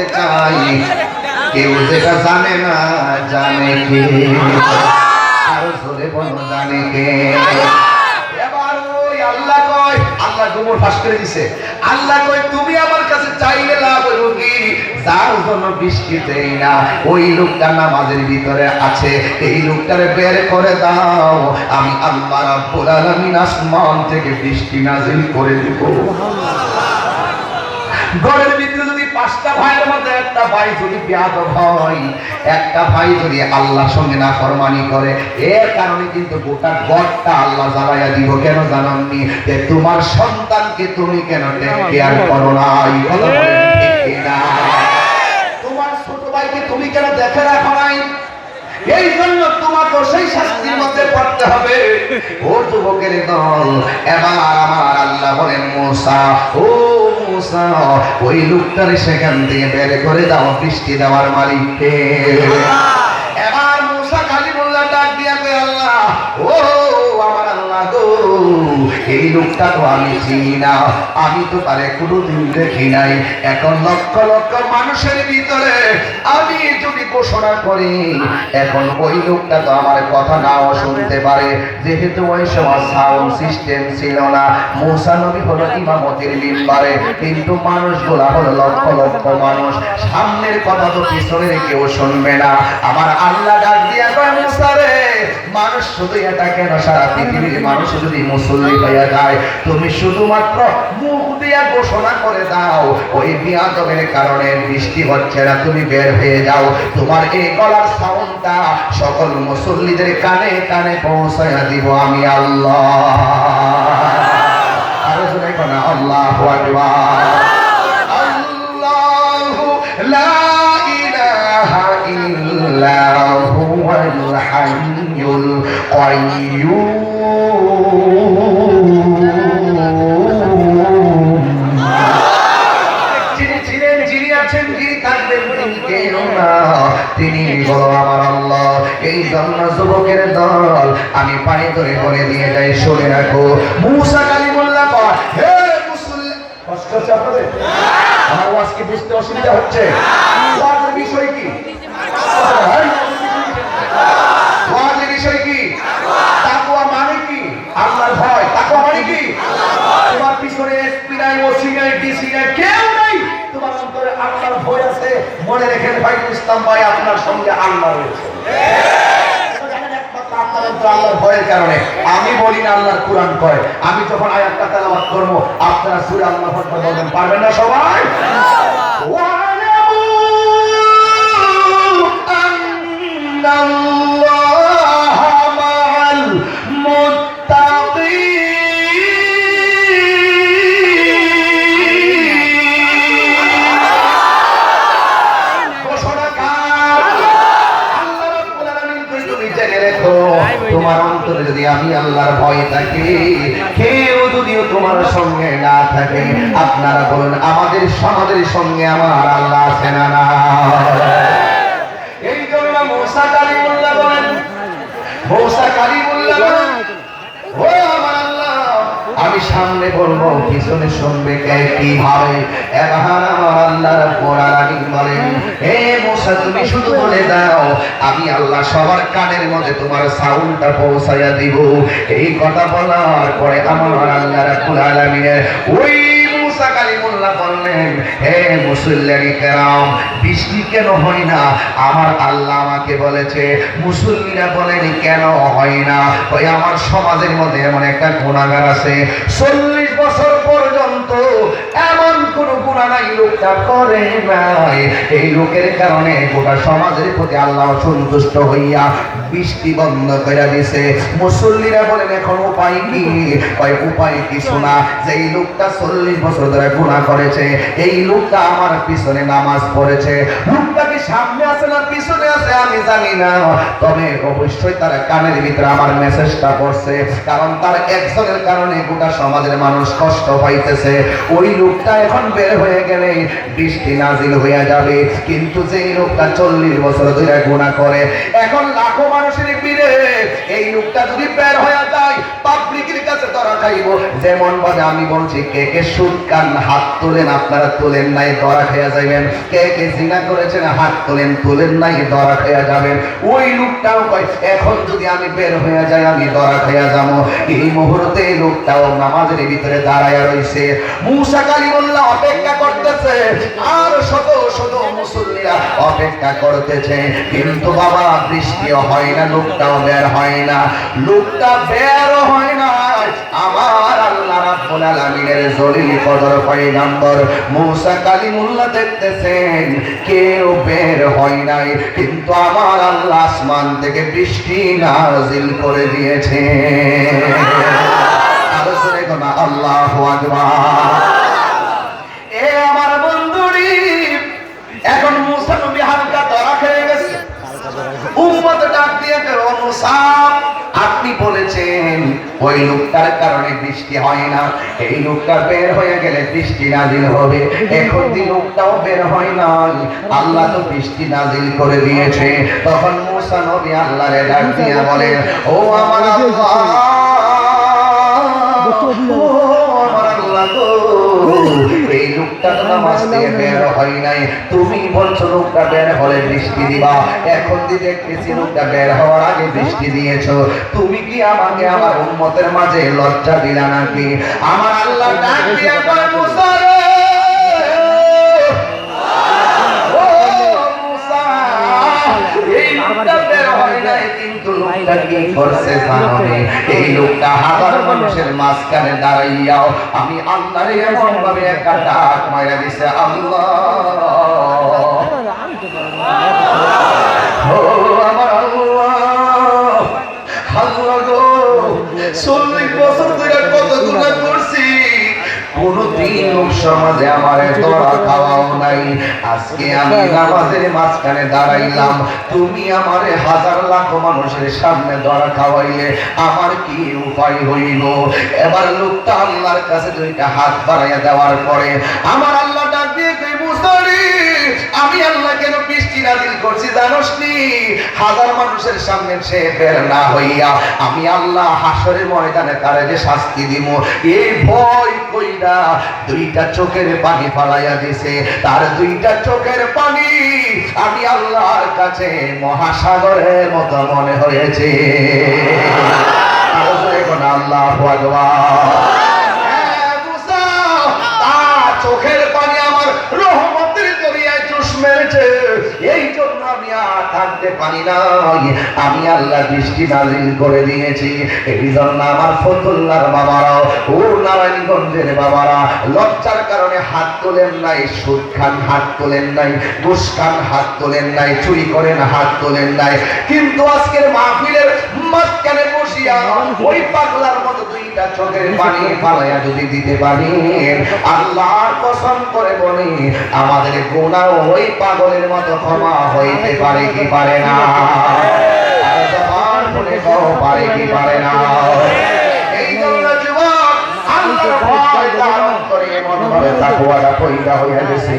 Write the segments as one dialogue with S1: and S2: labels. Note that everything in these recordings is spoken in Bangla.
S1: বলতে চাই, কেউ যেটা জানে না জানে কে, আর জোরে বলো জানে কে। এবার ওই আল্লাহ কয়, আল্লাহ গোমর ফাঁস করে দিছে। আল্লাহ কয় তুমি আমার কাছে চাইলে লাভ হইব কি? যার জন্য বৃষ্টি দেই না ওই লোকটা নামাজের ভিতরে আছে, এই লোকটারে বের করে দাও, আমি আল্লাহ রাব্বুল আলামিন আসমান থেকে বৃষ্টি নাযিল করে দিব। ঘরের ভিতরে যদি 5টা ভাইয়ের মধ্যে একটা ভাই যদি বেয়াদব হয়, একটা ভাই যদি আল্লাহর সঙ্গে নাফরমানি করে, এর কারণে কিন্তু গোটা ঘরটা আল্লাহ জ্বালাইয়া দিব। কেন জানাননি? যে তোমার সন্তানকে তুমি কেন টেক কেয়ার করো না, এই কথা বলেন ঠিক কিনা? তোমার ছোট ভাইকে তুমি কেন দেখে রাখো নাই? এই জন্য তোমাকে সেই শাস্তির মধ্যে পড়তে হবে। ও যুবকের দল, এবার আমার আল্লাহ বলেন মুসা, ও মুসা, ওই লোকটারে সেখান থেকে বের করে দাও, বৃষ্টি দেওয়ার মালিককে। এবার মুসা কালিমুল্লাহ ডাক দিয়া কয়, আল্লাহ, ও আমার আল্লাহ গো, এই লোকটা তো আমি চিনি না, আমি তো তারে কোনোদিন দেখি নাই। এখন লক্ষ লক্ষ মানুষের ভিতরে আমি যদি ঘোষণা করি, এখন ওই লোকটা তো আমার কথা নাও শুনতে পারে, যেহেতু ওই সময় সাউন্ড সিস্টেম ছিল না। মুসা নবী হলো ইমামতির মিম্বারে, কিন্তু মানুষগুলা হলো লক্ষ লক্ষ মানুষ, সামনের কথা তো পিছনের কেউ শুনবে না। আমার আল্লাহ ডাক দিয়া কয়, মুসা রে, মানুষ শুধু এটা কেন, সারা পৃথিবীর মানুষ যদি মুসল্লি হয়ে যায়, তুমি শুধুমাত্র মুখ দিয়া ঘোষণা করে দাও ওই বিয়াদবের কারণে বৃষ্টি হচ্ছে না, তুমি বের হয়ে যাও, তোমার এই গলার সাউন্ডটা সকল মুসল্লিদের কানে কানে পৌঁছায়া দিব আমি আল্লাহ। আরো জোরে কোনা আল্লাহু আকবার। আল্লাহু লা ইলাহা ইল্লা হুয়াল হাইয়ুল কাইয়্যুম। তিনি বলো আমার আল্লাহ। এই জন্য যুবকের দল, আমি পানি ধরে করে দিয়ে যাই, শুনে রাখো। মুসা কালিমুল্লাহ কয়, হে মুসল্লি, কষ্ট হচ্ছে আপনাদের? আমার ওয়াজ কি বুঝতে অসুবিধা হচ্ছে? ওয়াজের বিষয় কি? ওয়াজের বিষয় কি? তাকওয়া মানে কি? আল্লাহর ভয়। তাকওয়া মানে কি? তোমার পিছনে এসপি নাই, ওসি নাই, ডিসি নাই, কেউ নাই, তোমার অন্তরে আল্লাহর ভয় আছে। মনে রেখেন ভাই ইসলাম ভাই, আপনার সঙ্গে আল্লাহ রয়েছে। আল্লাহর ভয়ের কারণে আমি বলি না, আল্লাহর কোরআন কয়। আমি যখন আয়াতটা তেলাওয়াত করব, আপনারা সূরা আল্লাহু আকবার বলবেন, পারবেন না সবাই? তোমার অন্তরে যদি আমি আল্লাহর ভয় থাকে, কেউ যদিও তোমার সঙ্গে না থাকে, আপনারা বলুন আমাদের সমাজের সঙ্গে আমার আল্লাহ আছে না? না। এই জন্য মুসা কালিমুল্লাহ বলেন, মুসা কালিমুল্লাহ বলেন, ও আমার আল্লাহ, আমি সামনে বলবো, পিছনে শুনবে কে কিভাবে? এবার আমার আল্লাহ রাব্বুল আলামিন বলেন, হে মুসা, তুমি শুধু বলে দাও, আমি আল্লাহ সবার কানের মধ্যে তোমার সাউন্ডটা পৌঁছায়া দিব। এই কথা বলার পরে আমার আল্লাহ রাব্বুল আলামিনের ওই মুসা কালিমুল্লাহ বললেন, হে মুসল্লিরা কেরাম, বৃষ্টি কেন হয় না? আমার আল্লাহ আমাকে বলেছে। মুসল্লিরা বলেন কেন হয় না? ওই আমার সমাজের মধ্যে এমন একটা গুনাহগার আছে, 40 বছর পর্যন্ত এমন কোন গুনাহ নাই লোকটা করে নাই। এই লোকের কারণে গোটা সমাজের প্রতি আল্লাহ সন্তুষ্ট হইয়া বৃষ্টি বন্ধ করে দিয়েছে। মুসল্লিরা বলেন এখন উপায় কি? ওই উপায় কিছু না, যে এই লোকটা 40 বছর ধরে গুনাহ করেছে, এই লোকটা আমার পিছনে নামাজ পড়েছে, লোকটা কি সামনে আছে না পিছনে আছে আমি জানি না, তবে অবশ্যই তার কানের ভিতরে আমার মেসেজটা পড়ছে, কারণ তার একজনের কারণে গোটা সমাজের মানুষ কষ্ট পাইতেছে। ওই লোকটা এখন বের হয়ে গেলে বৃষ্টি নাজিল হয়ে যাবে। কিন্তু যে লোকটা 40 বছর ধরে গুনাহ করে, এখন লাখো মানুষের ভিড়ে এই লোকটা যদি বের হয়ে যায়, পাবলিকের কাছে ধরা খাইব। যেমন ভাবে আমি বলছি, কে কে সুদ খান হাত তোলেন, আপনারা তোলেন নাই ধরা খেয়া যাবেন। কে কে জিনা করেছেন হাত তোলেন, তোলেন নাই ধরা খেয়া যাবেন। ওই লোকটাও কয় এখন যদি আমি বের হয়ে যাই আমি ধরা খেয়া যাবো। এই মুহূর্তে লোকটাও নামাজের ভিতরে দাঁড়ায় রয়েছে। মুসা কালিমুল্লাহ অপেক্ষা করতেছে, আর শত শত মুসল্লিরা অপেক্ষা করতেছে, কিন্তু বাবা বৃষ্টিও হয় না, লোকটাও বের হয় না। লোকটা বের হয় না। আমার আল্লাহ রাব্বুল আলামিনের জলিল কদর পয়গম্বর মুসা কালিমুল্লাহ দেখতেছেন কেউ বের হয় নাই, কিন্তু আমার আল্লাহ আসমান থেকে বৃষ্টি নাজিল করে দিয়েছে। আরো জোরে বলো আল্লাহু আকবার। এ আমার বন্ধুরি, এখন মুসা নবী হালকা ধরা খেয়ে গেছে। উম্মত ডাক দিয়ে ও মুসা, আপনি বলেছেন ওই লোকটার কারণে বৃষ্টি হয় না, এই লোকটা বের হয়ে গেলে বৃষ্টি নাজিল হবে। এখন যে লোকটাও বের হয় না, আল্লাহ তো বৃষ্টি নাজিল করে দিয়েছে। তখন মুসা নবী আল্লাহরে ডাক দিয়ে বলেন, ও আমার আল্লাহ, এই লোকটা তো নামাজ থেকে বের হয় নাই, তুমি বলছো লোকটা বের হলে বৃষ্টি দিবা। এখন দেখতেছি লোকটা বের হওয়ার আগে বৃষ্টি দিয়েছো, তুমি কি আমাকে আমার উম্মতের মাঝে লজ্জা দিলা নাকি? আমার আল্লাহ ডাক দিয়ে কয়, মুসা রে, ও মুসা, এই লোকটা বের হয় নাই, কিন্তু লোকটা কি করছে জানো? এই লোকটা হাজার মানুষের মাঝখানে দাঁড়াইয়াও আমি আল্লাহরে এমন ভাবে একটা ডাক মাইরা দিছে, আল্লাহ, ও আমার আল্লাহ, আল্লাহ গো, 40 বছর ধরে কত গুনাহ করছি, কোনদিন লোক সমাজে আমার ধরা খাওয়াও নাই। আজকে আমি নামাজের মাঝখানে দাঁড়াইলাম, তুমি আমার হাজার লাখ মানুষের সামনে ধরা খাওয়াইলে আমার কি উপায় হইল? এবার লোকটা আল্লাহর কাছে দুইটা হাত বাড়াইয়া দেওয়ার পরে আমার আল্লাহ ডাক দিয়ে কই, মুসা রে, আমি আল্লাহ কেন বৃষ্টি নাজিল করছি জানোস নি? হাজার মানুষের সামনে সে বের না হইয়া আমি আল্লাহ হাসরের ময়দানে তারে যে শাস্তি দিব, এই ভয় কইরা দুইটা চোখের পানি ফালাইয়া দিছে। তার দুইটা চোখের পানি আমি আল্লাহর কাছে মহাসাগরের মতো মনে হয়েছে। আল্লাহু আকবার। মুসা, তার চোখের পানি আমার রহমতের দরিয়ায় চুষ মেরেছে, এই জন্য আমি আর থাকতে পারি নাই, আমি আল্লাহ বৃষ্টি নাজিল করে দিয়েছি। এই জন্য আমার ফতুল্লার বাবারা, ও নারায়ণগঞ্জের বাবারা, লজ্জার কারণে হাত তোলেন নাই, সুদ খান হাত তোলেন নাই, ঘুষ খান হাত তোলেন নাই, চুরি করেন হাত তোলেন নাই, কিন্তু আজকের মাহফিলের মাঝখানে বসিয়া ওই পাগলার মতো দুইটা চোখের পানি ফালাইয়া যদি দিতে পারি, আল্লাহর কসম করে বলি আমাদের গুনাহ ওই পাগলের মতো ক্ষমা হইতে পারে কি পারে না? পারে কি পারে না? এই জন্য যুবক, আল্লাহর ভয় ধারণ করে এমন ভাবে তাকওয়াটা পয়দা হইয়া গেছে,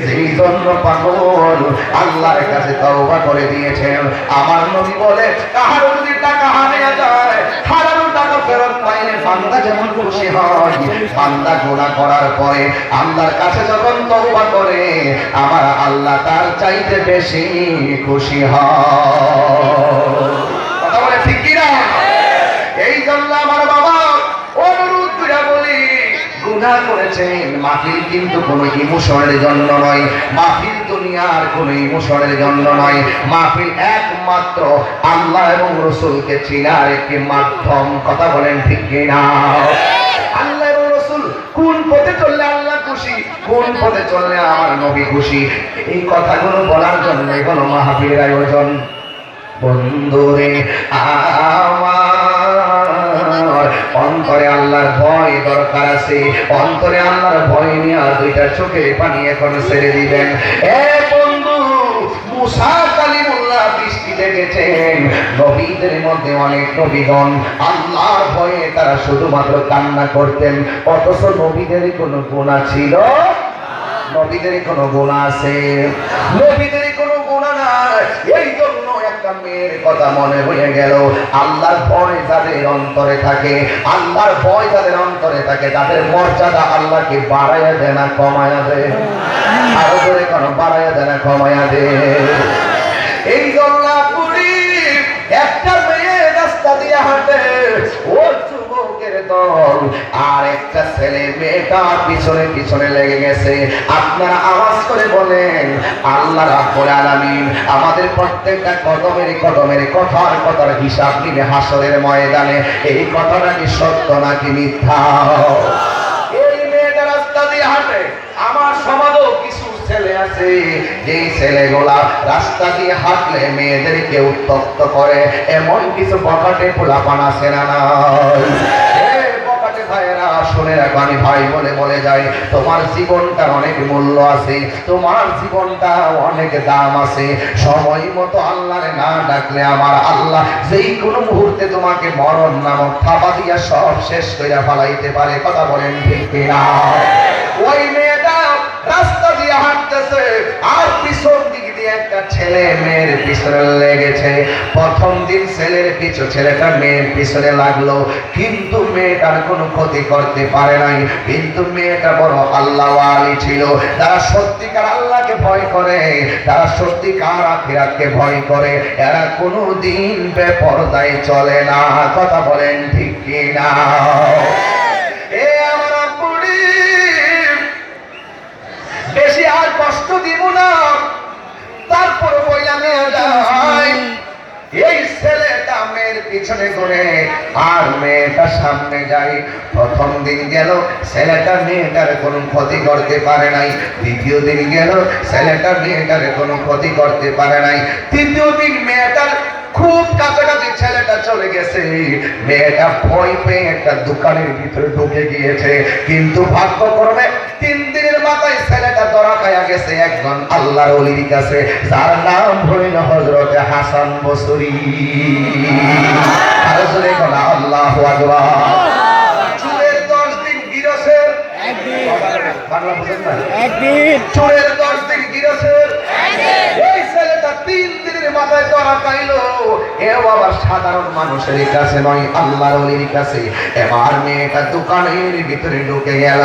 S1: যেই জন্য পাগল আল্লাহর কাছে তওবা করে দিয়েছেন। আমার নবী বলে, কাহারো যদি টাকা হারিয়ে যায়, হারানো টাকা ফেরত পাইলে বান্দা যেমন খুশি হয়, বান্দা গুনাহ করার পরে আল্লাহর কাছে যখন তওবা করে আমার আল্লাহ তার চাইতে বেশি খুশি হয়। কথা বলে ঠিক কি না? এই জন্য আমার বাবা অনুরোধ করে বলি, গুনাহ করেছেন, মাহফিল কিন্তু কোনো ইমোশনের জন্য নয়, মাহফিল দুনিয়ার কোনো ইমোশনের জন্য নয়, মাহফিল একমাত্র আল্লাহ এবং রাসূলকে চিনার একটি মাধ্যম। কথা বলেন ঠিক কি না? আল্লাহ এবং রাসূল কোন পথে চললে আল্লাহ খুশি, কোন পথে চললে আমার নবী খুশি, এই কথাগুলো বলার জন্য হলো মাহফিলের আয়োজন। বন্ধুরে আমার, অন্তরে আল্লাহর ভয় দরকার আছে, অন্তরে আল্লাহর ভয় নিয়ে দুইটা চোখের পানি এখন ছেড়ে দিবেন। এ বন্ধু, মুসা কালিমুল্লাহ বৃষ্টি দেখেছেন, নবীদের মধ্যে অনেক নবীগণ আল্লাহর ভয়ে তারা শুধুমাত্র কান্না করতেন, অথচ নবীদের কোনো গুনাহ ছিল? নবীদের কোনো গুনাহ আছে? নবীদের কোনো গুনাহ নাই। এই জন্য একটা একটা মেয়ের কথা মনে হয়ে গেল। আল্লাহর ভয় যাদের অন্তরে থাকে, আল্লাহর ভয় যাদের অন্তরে থাকে, তাদের মর্যাদা আল্লাহকে বাড়াইয়া দেয় না কমাইয়া দেয়? আরো জোরে কোনো বাড়াইয়া দেয় না কমাইয়া দেয়? এই জল্লাপুরি একটা মেয়ে রাস্তা দিয়ে হাঁটে, ও যুবকের দল, আর একটা ছেলে মেয়েটার পিছনে পিছনে লেগে গেছে। আপনারা আওয়াজ করে বলেন, আল্লাহ রাব্বুল আলামিন আমাদের প্রত্যেকটা কদমের কদমের কথার কথার হিসাব নিবে হাসরের ময়দানে। এই কথাটা কি সত্য নাকি মিথ্যা? এই মেয়েটা রাস্তা দিয়ে হাঁটে। আমার সমাজেও কিছু ছেলে আছে, যেই ছেলেগুলা রাস্তা দিয়ে হাঁটলে মেয়েদেরকে উত্তপ্ত করে, এমন কিছু বকাটে পোলাপান আছে না? বকাটে ভাইয়েরা শুনে রাখো, আমি ভাই বলে বলে যাই, তোমার জীবনটা অনেক মূল্য আছে, তোমার জীবনটা অনেক দাম আছে। সময় মতো আল্লাহরে না ডাকলে আমার আল্লাহ যেই কোনো মুহূর্তে তোমাকে মরণ নামক থাবা দিয়া সব শেষ করে ফেলাইতে পারে। কথা বলেন ঠিক কিনা? ওই মেয়েটা রাস্তা দিয়ে হাঁটতেছে, আর পিছন দিক দিয়ে একটা ছেলে মেয়ের পিছনে লেগেছে। প্রথম দিন ছেলের পিছু ছেলেটা মেয়ের পিছনে লাগলো, কিন্তু মেয়েটার কোনো ক্ষতি করতে পারে নাই। কিন্তু মেয়েটা বড় আল্লাহওয়ালি ছিল। তারা সত্যিকার আল্লাহকে ভয় করে, তারা সত্যিকার আখিরাতকে ভয় করে, এরা কোনোদিন বেপরদায় চলে না। কথা বলেন ঠিক কিনা? বেশি আর কষ্ট দিব না, তারপর বইলা নিয়ে যায়। এই ছেলেটা মেয়ের পিছনে ঘুরে আর মেয়েটা সামনে যায়। প্রথম দিন গেল, ছেলেটা মেয়েটার কোনো ক্ষতি করতে পারে নাই। দ্বিতীয় দিন গেল, ছেলেটা মেয়েটার কোনো ক্ষতি করতে পারে নাই। তৃতীয় দিন মেয়েটার খুব কাছাকাছি ছেলেটা চলে গেছে। মেয়েটা ভয় পেয়ে একটা দোকানের ভিতরে ঢুকে গিয়েছে, কিন্তু ভাগ্যক্রমে 3 দিনের মাথায় ছেলেটা ধরা খাইয়া গেছে একজন আল্লাহর ওলির কাছে, যার নাম হইল হযরত হাসান বসরি। আর জোরে বলা আল্লাহু আকবার। চোরের 10 দিন গিরসের একদিন, বাংলা বুঝেন না? একদিন চোরের 10 দিন গিরসের একদিন। এই ছেলেটা 3 দিনের মাথায় ধরা খাইলো। এও আবার সাধারণ মানুষের কাছে নয়, আল্লাহর ওলির কাছে। এবার মেয়েটা দোকানের ভিতরে ঢুকে গেল।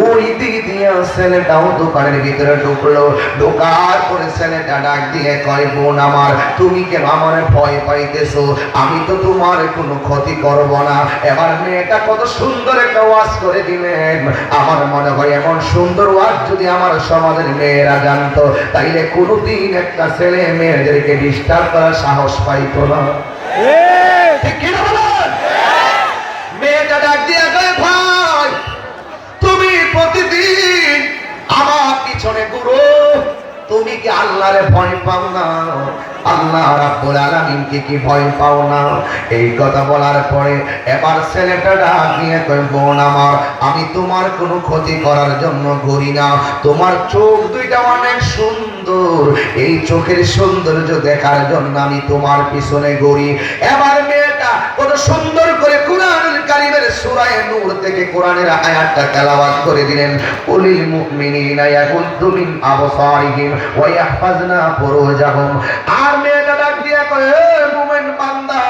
S1: ওই দিক দিয়ে ছেলেটাও দোকানের ভিতরে ঢুকলো। ঢোকার পরে ছেলেটা ডাক দিয়ে কয়, বোন আমার, তুমি কেন আমার ভয় পাইতেছো? আমি তো তোমার কোনো ক্ষতি করব না। এবার মেয়েটা কত সুন্দর একটা ওয়াজ করে দিলেন। আমার মনে হয় এমন সুন্দর ওয়াজ যদি আমার সমাজের মেয়েরা জানতো, তাইলে কোনোদিন একটা ছেলে মেয়েদেরকে ডিস্টার্ব করার সাহস পাইতো না। ঠিক কি না বলেন? মেয়েটা ডাক দিয়ে কয়, ভাই তুমি প্রতিদিন আমার পিছনে ঘুরো, তুমি কি আল্লাহরে ভয় পাও না? আল্লাহ রাব্বুল আলামিনকে কি ভয় পাও না? এই কথা বলার পরে এবার ছেলেটা ডাক দিয়ে কয়, বোন আমার, আমি তোমার কোনো ক্ষতি করার জন্য ঘুরি না। তোমার চোখ দুইটা অনেক সুন্দর, এই চোখের সৌন্দর্য দেখার জন্য আমি তোমার পিছনে ঘুরি। এবার মেয়েটা কত সুন্দর করে কোরআনুল কারীমের সূরা নূর থেকে কোরআনের আয়াতটা তেলাওয়াত করে দিলেন। কুলিল মুমিনিনা ইয়াগুদ্দু মিন আবসারিহিম ওয়া ইয়াহফাজনা ফুরুজাহুম। আর মেয়েটা ডাক দিয়া কয়, হে মুমিন বান্দা,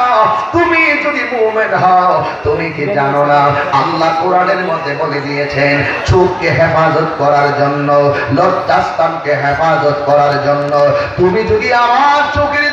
S1: তুমি যদি মুমিন হও, তুমি কি জানো না আল্লাহ কোরআনের মধ্যে বলে দিয়েছেন চোখকে হেফাজত করার জন্য, লজ্জাস্থানকে হেফাজত করার জন্য। তুমি যদি আমার চোখের